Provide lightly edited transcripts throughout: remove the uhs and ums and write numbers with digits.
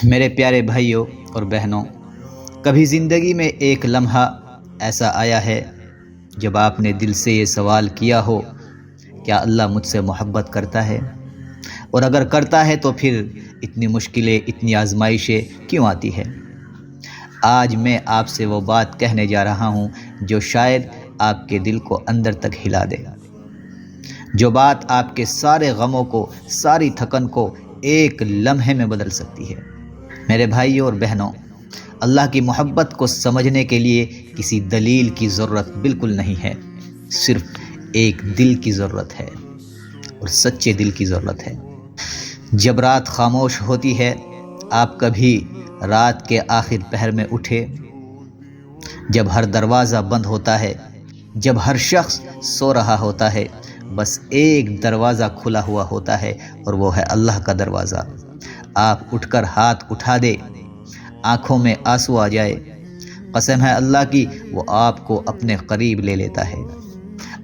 میرے پیارے بھائیوں اور بہنوں، کبھی زندگی میں ایک لمحہ ایسا آیا ہے جب آپ نے دل سے یہ سوال کیا ہو، کیا اللہ مجھ سے محبت کرتا ہے؟ اور اگر کرتا ہے تو پھر اتنی مشکلیں، اتنی آزمائشیں کیوں آتی ہے؟ آج میں آپ سے وہ بات کہنے جا رہا ہوں جو شاید آپ کے دل کو اندر تک ہلا دے، جو بات آپ کے سارے غموں کو، ساری تھکن کو ایک لمحے میں بدل سکتی ہے۔ میرے بھائیوں اور بہنوں، اللہ کی محبت کو سمجھنے کے لیے کسی دلیل کی ضرورت بالکل نہیں ہے، صرف ایک دل کی ضرورت ہے، اور سچے دل کی ضرورت ہے۔ جب رات خاموش ہوتی ہے، آپ کبھی رات کے آخر پہر میں اٹھے، جب ہر دروازہ بند ہوتا ہے، جب ہر شخص سو رہا ہوتا ہے، بس ایک دروازہ کھلا ہوا ہوتا ہے، اور وہ ہے اللہ کا دروازہ۔ آپ اٹھ کر ہاتھ اٹھا دے، آنکھوں میں آنسو آ جائے، قسم ہے اللہ کی، وہ آپ کو اپنے قریب لے لیتا ہے۔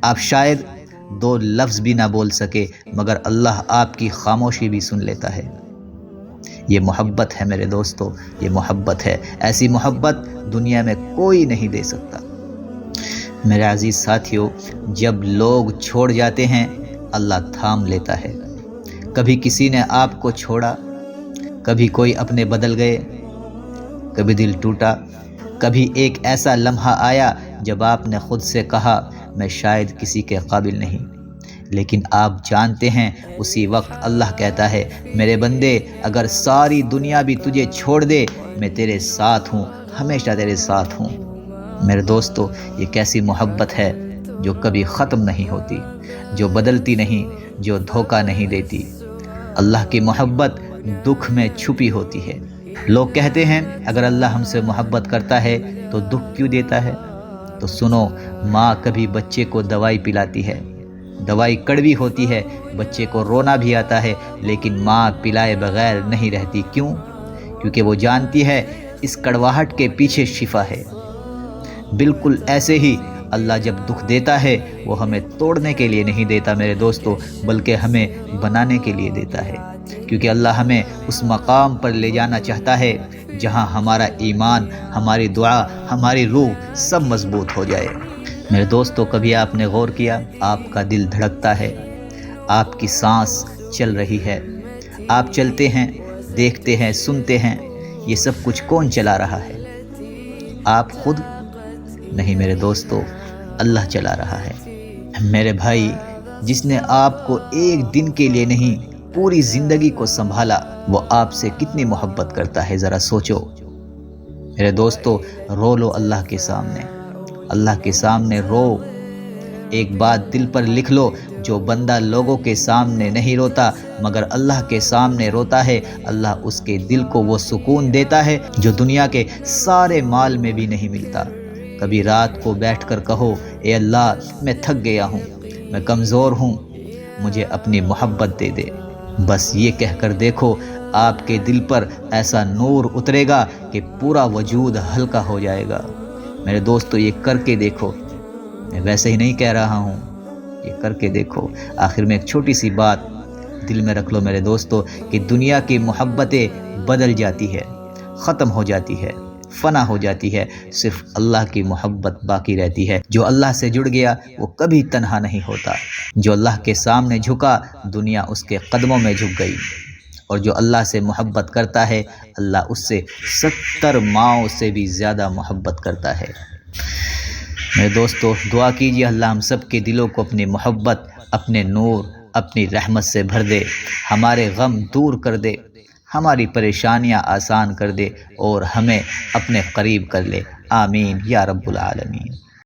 آپ شاید دو لفظ بھی نہ بول سکے، مگر اللہ آپ کی خاموشی بھی سن لیتا ہے۔ یہ محبت ہے میرے دوستو، یہ محبت ہے۔ ایسی محبت دنیا میں کوئی نہیں دے سکتا۔ میرے عزیز ساتھیوں، جب لوگ چھوڑ جاتے ہیں، اللہ تھام لیتا ہے۔ کبھی کسی نے آپ کو چھوڑا، کبھی کوئی اپنے بدل گئے، کبھی دل ٹوٹا، کبھی ایک ایسا لمحہ آیا جب آپ نے خود سے کہا میں شاید کسی کے قابل نہیں، لیکن آپ جانتے ہیں اسی وقت اللہ کہتا ہے میرے بندے، اگر ساری دنیا بھی تجھے چھوڑ دے، میں تیرے ساتھ ہوں، ہمیشہ تیرے ساتھ ہوں۔ میرے دوستو، یہ کیسی محبت ہے جو کبھی ختم نہیں ہوتی، جو بدلتی نہیں، جو دھوکہ نہیں دیتی۔ اللہ کی محبت دکھ میں چھپی ہوتی ہے۔ لوگ کہتے ہیں اگر اللہ ہم سے محبت کرتا ہے تو دکھ کیوں دیتا ہے؟ تو سنو، ماں کبھی بچے کو دوائی پلاتی ہے، دوائی کڑوی ہوتی ہے، بچے کو رونا بھی آتا ہے، لیکن ماں پلائے بغیر نہیں رہتی۔ کیوں؟ کیونکہ وہ جانتی ہے اس کڑواہٹ کے پیچھے شفا ہے۔ بالکل ایسے ہی اللہ جب دکھ دیتا ہے، وہ ہمیں توڑنے کے لیے نہیں دیتا میرے دوستو، بلکہ ہمیں بنانے کے لیے دیتا ہے، کیونکہ اللہ ہمیں اس مقام پر لے جانا چاہتا ہے جہاں ہمارا ایمان، ہماری دعا، ہماری روح سب مضبوط ہو جائے۔ میرے دوستو، کبھی آپ نے غور کیا، آپ کا دل دھڑکتا ہے، آپ کی سانس چل رہی ہے، آپ چلتے ہیں، دیکھتے ہیں، سنتے ہیں، یہ سب کچھ کون چلا رہا ہے؟ آپ خود نہیں میرے دوستو، اللہ چلا رہا ہے۔ میرے بھائی، جس نے آپ کو ایک دن کے لیے نہیں پوری زندگی کو سنبھالا، وہ آپ سے کتنی محبت کرتا ہے، ذرا سوچو۔ میرے دوستو، رو لو اللہ کے سامنے، اللہ کے سامنے رو۔ ایک بات دل پر لکھ لو، جو بندہ لوگوں کے سامنے نہیں روتا مگر اللہ کے سامنے روتا ہے، اللہ اس کے دل کو وہ سکون دیتا ہے جو دنیا کے سارے مال میں بھی نہیں ملتا۔ کبھی رات کو بیٹھ کر کہو، اے اللہ، میں تھک گیا ہوں، میں کمزور ہوں، مجھے اپنی محبت دے دے۔ بس یہ کہہ کر دیکھو، آپ کے دل پر ایسا نور اترے گا کہ پورا وجود ہلکا ہو جائے گا۔ میرے دوستو، یہ کر کے دیکھو، میں ویسے ہی نہیں کہہ رہا ہوں، یہ کر کے دیکھو۔ آخر میں ایک چھوٹی سی بات دل میں رکھ لو میرے دوستو، کہ دنیا کی محبتیں بدل جاتی ہے، ختم ہو جاتی ہے، فنا ہو جاتی ہے، صرف اللہ کی محبت باقی رہتی ہے۔ جو اللہ سے جڑ گیا وہ کبھی تنہا نہیں ہوتا۔ جو اللہ کے سامنے جھکا، دنیا اس کے قدموں میں جھک گئی، اور جو اللہ سے محبت کرتا ہے، اللہ اس سے 70 ماؤں سے بھی زیادہ محبت کرتا ہے۔ میرے دوستو، دعا کیجیے اللہ ہم سب کے دلوں کو اپنی محبت، اپنے نور، اپنی رحمت سے بھر دے، ہمارے غم دور کر دے، ہماری پریشانیاں آسان کر دے، اور ہمیں اپنے قریب کر لے۔ آمین یا رب العالمین۔